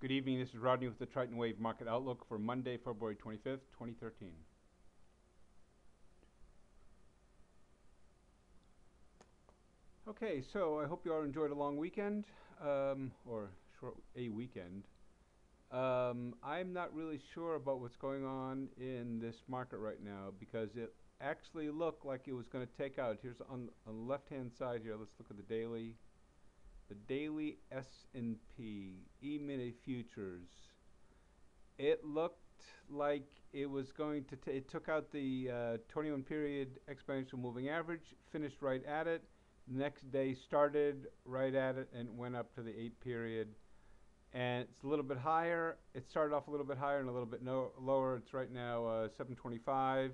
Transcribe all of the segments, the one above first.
Good evening, this is Rodney with the Triton Wave Market Outlook for Monday, February 25th, 2013. Okay, so I hope you all enjoyed a long weekend, or a weekend. I'm not really sure about what's going on in this market right now because it actually looked like it was going to take out. Here's on the left-hand side here, let's look at the daily. The daily S&P E-mini futures. It looked like it was going to, it took out the 21 period exponential moving average, finished right at it. Next day started right at it and went up to the 8 period. And it's a little bit higher. It started off a little bit higher and a little bit lower. It's right now 7:25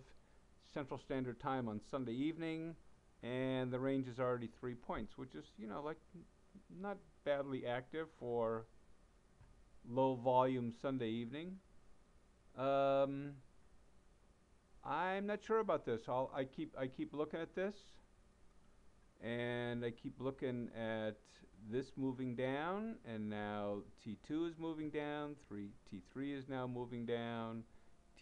Central Standard Time on Sunday evening. And the range is already 3 points, which is, like not badly active for low volume Sunday evening. I'm not sure about this. I keep looking at this, and I keep looking at this moving down, and now T2 is moving down. T3 is now moving down.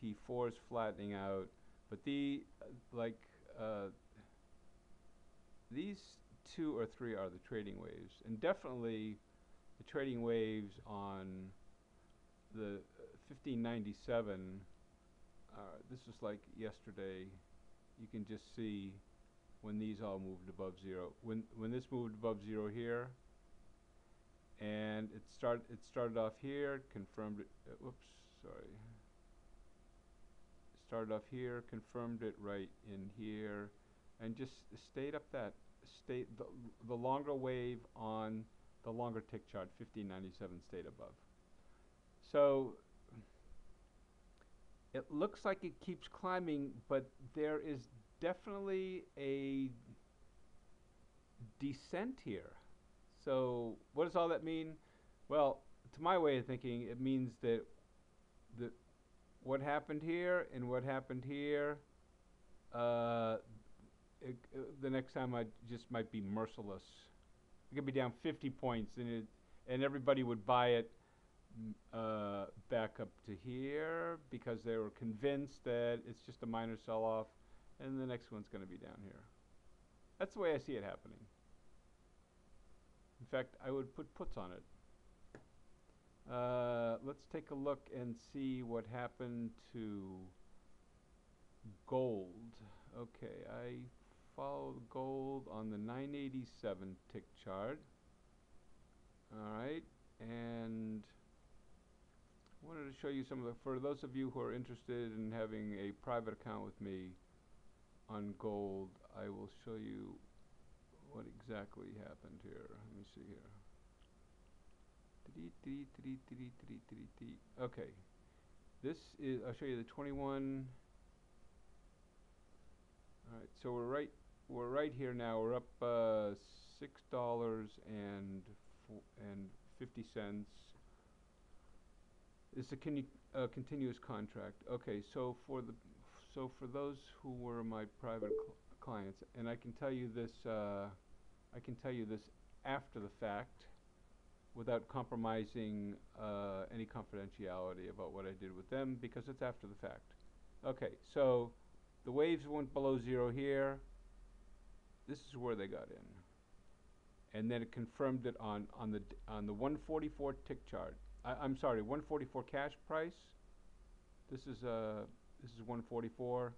T4 is flattening out. But these 2 or 3 are the trading waves, and definitely the trading waves on the 1597. This is like yesterday. You can just see when these all moved above zero. When this moved above zero here, and it started off here, confirmed it. Whoops, sorry. Started off here, confirmed it right in here, and just stayed up that the longer wave on the longer tick chart, 1597, stayed above. So it looks like it keeps climbing, but there is definitely a descent here. So what does all that mean? Well, to my way of thinking, it means that what happened here and what happened here, the next time I just might be merciless. It could be down 50 points, and everybody would buy it back up to here because they were convinced that it's just a minor sell-off, and the next one's going to be down here. That's the way I see it happening. In fact, I would put puts on it. Let's take a look and see what happened to gold. Okay, I followed gold on the 987 tick chart. All right, and I wanted to show you some of for those of you who are interested in having a private account with me on gold, I will show you what exactly happened here. Let me see here. Okay, this is, I'll show you the 21. All right, so we're right here now. We're up $6.50. It's a continuous contract. Okay, so for those who were my private clients, and I can tell you this after the fact, without compromising any confidentiality about what I did with them, because it's after the fact. Okay, so the waves went below zero here. This is where they got in, and then it confirmed it on the 144 tick chart. I'm sorry, 144 cash price. This is 144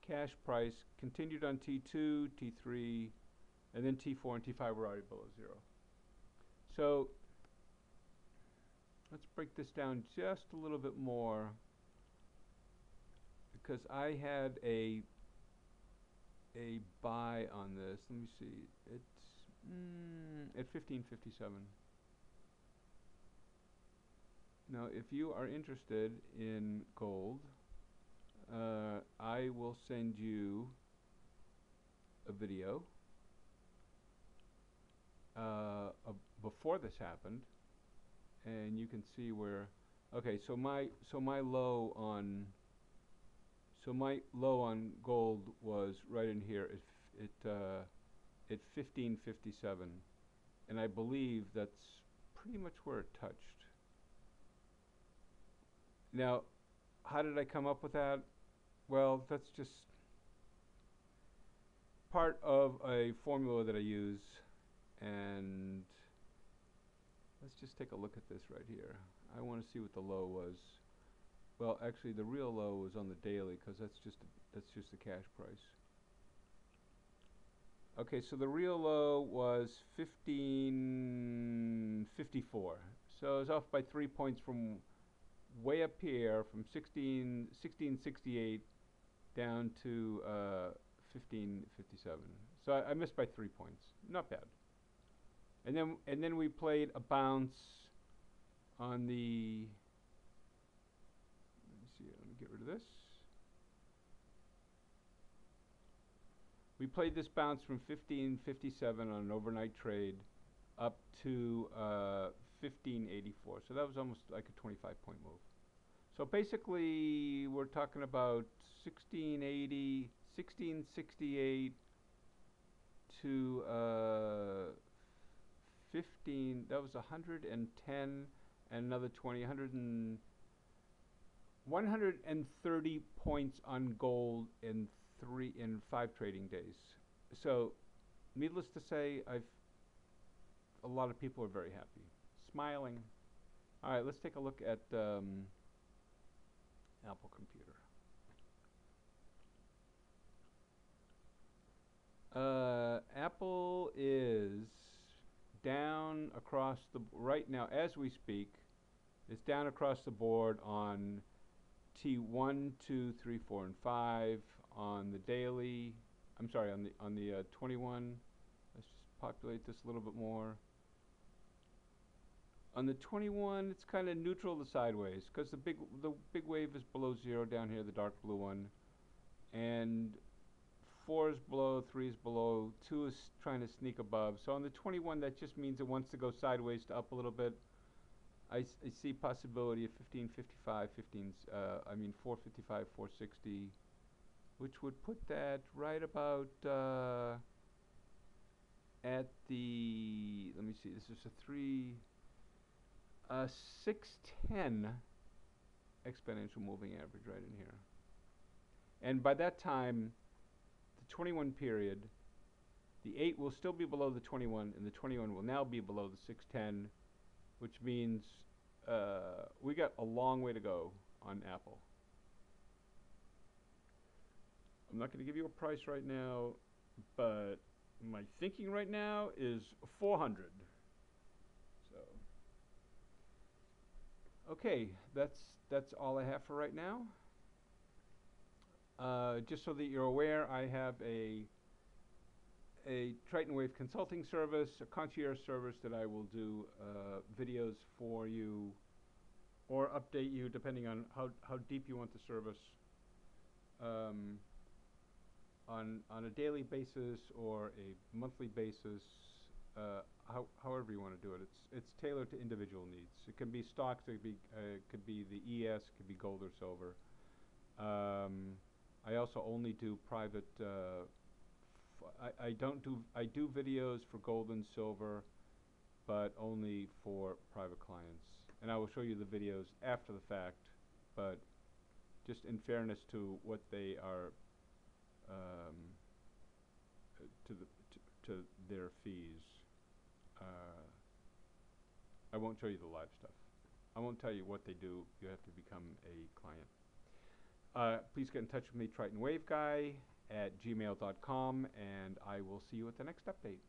cash price. Continued on T2, T3, and then T4 and T5 were already below zero. So let's break this down just a little bit more, because I had a buy on this. Let me see. It's at 1557. Now, if you are interested in gold, I will send you a video before this happened, and you can see where. Okay, so my low on gold was right in here at 1557, and I believe that's pretty much where it touched. Now, how did I come up with that? Well, that's just part of a formula that I use, and let's just take a look at this right here. I want to see what the low was. Well, actually, the real low was on the daily because that's just the cash price. Okay, so the real low was 1554. So it's off by 3 points from way up here, from 1668 down to 1557. So I missed by 3 points. Not bad. And then we played a bounce on the. Let me see. Let me get rid of this. We played this bounce from 1557 on an overnight trade up to 1584. So that was almost like a 25-point move. So basically, we're talking about 1680, 1668 to 15. That was 110 and another 20, 130 points on gold in 5 trading days. So, needless to say, a lot of people are very happy, smiling. All right, let's take a look at Apple Computer. Apple is down across the right now as we speak. It's down across the board on T1, 2, 3, 4, and 5 on the daily. I'm sorry, on the 21. Let's just populate this a little bit more. On the 21, it's kind of neutral to sideways because the big wave is below 0 down here, the dark blue one, and 4 is below, 3 is below, 2 is trying to sneak above. So on the 21, that just means it wants to go sideways to up a little bit. I see possibility of 1555, 455, 460, which would put that right about at the, let me see, this is a 610 exponential moving average right in here. And by that time, the 21 period, the 8 will still be below the 21, and the 21 will now be below the 610, which means we got a long way to go on Apple. I'm not going to give you a price right now, but my thinking right now is 400. So, okay, that's all I have for right now. Just so that you're aware, I have a Triton Wave consulting service, a concierge service that I will do videos for you or update you depending on how deep you want the service on a daily basis or a monthly basis, however you want to do it. It's tailored to individual needs. It can be stocks, it could be the ES, it could be gold or silver. I also only do private. I do videos for gold and silver, but only for private clients. And I will show you the videos after the fact, but just in fairness to what they are, to their fees. I won't show you the live stuff. I won't tell you what they do. You have to become a client. Please get in touch with me, TritonWaveGuy at gmail.com, and I will see you at the next update.